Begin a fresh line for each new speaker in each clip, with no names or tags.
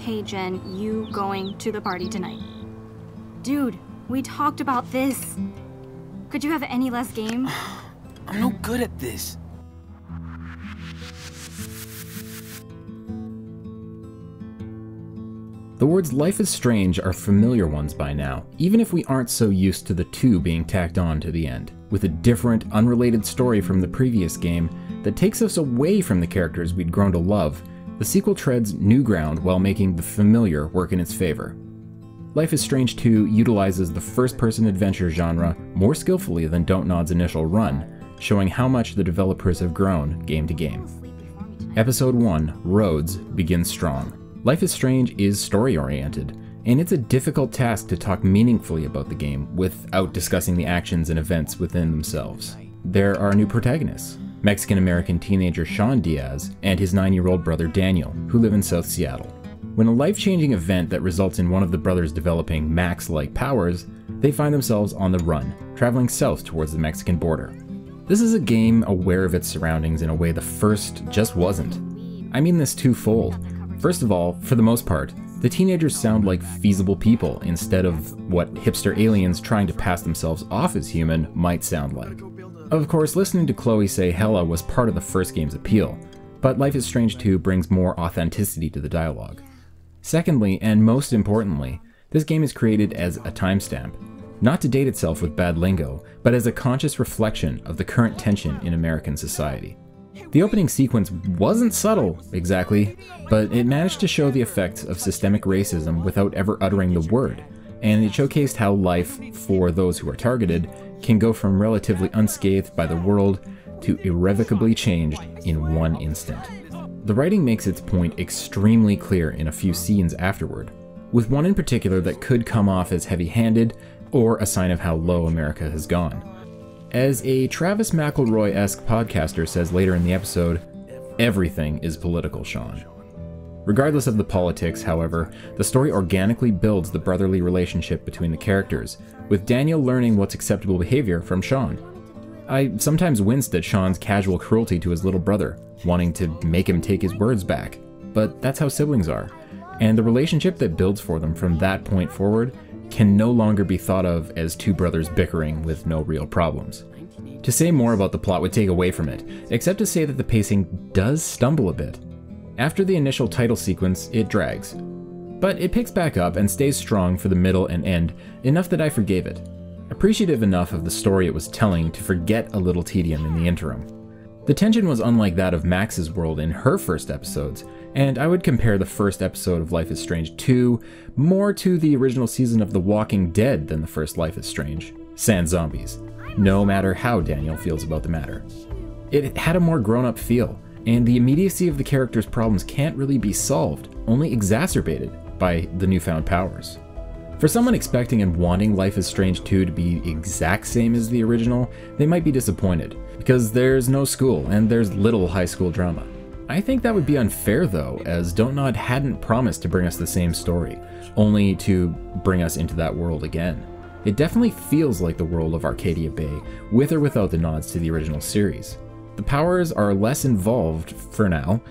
Hey Jen, you going to the party tonight? Dude, we talked about this. Could you have any less game?
I'm no good at this.
The words "Life is Strange" are familiar ones by now, even if we aren't so used to the 2 being tacked on to the end, with a different, unrelated story from the previous game that takes us away from the characters we'd grown to love. The sequel treads new ground while making the familiar work in its favor. Life is Strange 2 utilizes the first-person adventure genre more skillfully than Dontnod's initial run, showing how much the developers have grown game to game. Episode 1, Roads, begins strong. Life is Strange is story-oriented, and it's a difficult task to talk meaningfully about the game without discussing the actions and events within themselves. There are new protagonists, Mexican-American teenager Sean Diaz and his 9-year-old brother Daniel, who live in South Seattle. When a life-changing event that results in one of the brothers developing Max-like powers, they find themselves on the run, traveling south towards the Mexican border. This is a game aware of its surroundings in a way the first just wasn't. I mean this twofold. First of all, for the most part, the teenagers sound like feasible people instead of what hipster aliens trying to pass themselves off as human might sound like. Of course, listening to Chloe say hella was part of the first game's appeal, but Life is Strange 2 brings more authenticity to the dialogue. Secondly, and most importantly, this game is created as a timestamp, not to date itself with bad lingo, but as a conscious reflection of the current tension in American society. The opening sequence wasn't subtle, exactly, but it managed to show the effects of systemic racism without ever uttering the word, and it showcased how life, for those who are targeted, can go from relatively unscathed by the world to irrevocably changed in one instant. The writing makes its point extremely clear in a few scenes afterward, with one in particular that could come off as heavy-handed or a sign of how low America has gone. As a Travis McElroy-esque podcaster says later in the episode, everything is political, Sean. Regardless of the politics, however, the story organically builds the brotherly relationship between the characters, with Daniel learning what's acceptable behavior from Sean. I sometimes winced at Sean's casual cruelty to his little brother, wanting to make him take his words back, but that's how siblings are, and the relationship that builds for them from that point forward can no longer be thought of as two brothers bickering with no real problems. To say more about the plot would take away from it, except to say that the pacing does stumble a bit. After the initial title sequence, it drags. But it picks back up and stays strong for the middle and end, enough that I forgave it. Appreciative enough of the story it was telling to forget a little tedium in the interim. The tension was unlike that of Max's world in her first episodes, and I would compare the first episode of Life is Strange 2 more to the original season of The Walking Dead than the first Life is Strange, sans zombies, no matter how Daniel feels about the matter. It had a more grown-up feel, and the immediacy of the characters' problems can't really be solved, only exacerbated by the newfound powers. For someone expecting and wanting Life is Strange 2 to be the exact same as the original, they might be disappointed, because there's no school and there's little high school drama. I think that would be unfair though, as Dontnod hadn't promised to bring us the same story, only to bring us into that world again. It definitely feels like the world of Arcadia Bay, with or without the nods to the original series. The powers are less involved for now,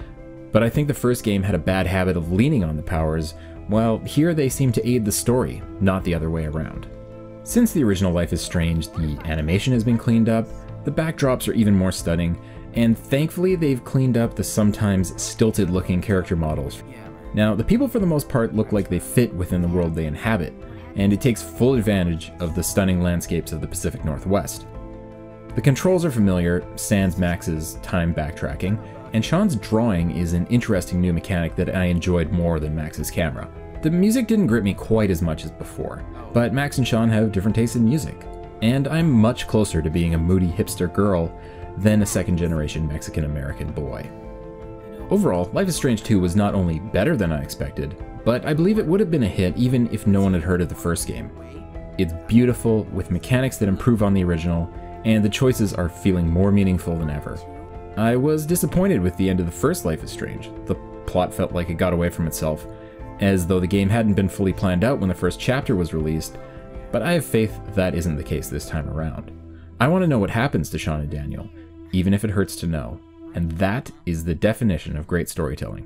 but I think the first game had a bad habit of leaning on the powers, while here they seem to aid the story, not the other way around. Since the original Life is Strange, the animation has been cleaned up, the backdrops are even more stunning, and thankfully they've cleaned up the sometimes stilted looking character models. Now, the people for the most part look like they fit within the world they inhabit, and it takes full advantage of the stunning landscapes of the Pacific Northwest. The controls are familiar, sans Max's time backtracking, and Sean's drawing is an interesting new mechanic that I enjoyed more than Max's camera. The music didn't grip me quite as much as before, but Max and Sean have different tastes in music, and I'm much closer to being a moody hipster girl than a second-generation Mexican-American boy. Overall, Life is Strange 2 was not only better than I expected, but I believe it would have been a hit even if no one had heard of the first game. It's beautiful, with mechanics that improve on the original, and the choices are feeling more meaningful than ever. I was disappointed with the end of the first Life is Strange. The plot felt like it got away from itself, as though the game hadn't been fully planned out when the first chapter was released, but I have faith that isn't the case this time around. I want to know what happens to Sean and Daniel, even if it hurts to know, and that is the definition of great storytelling.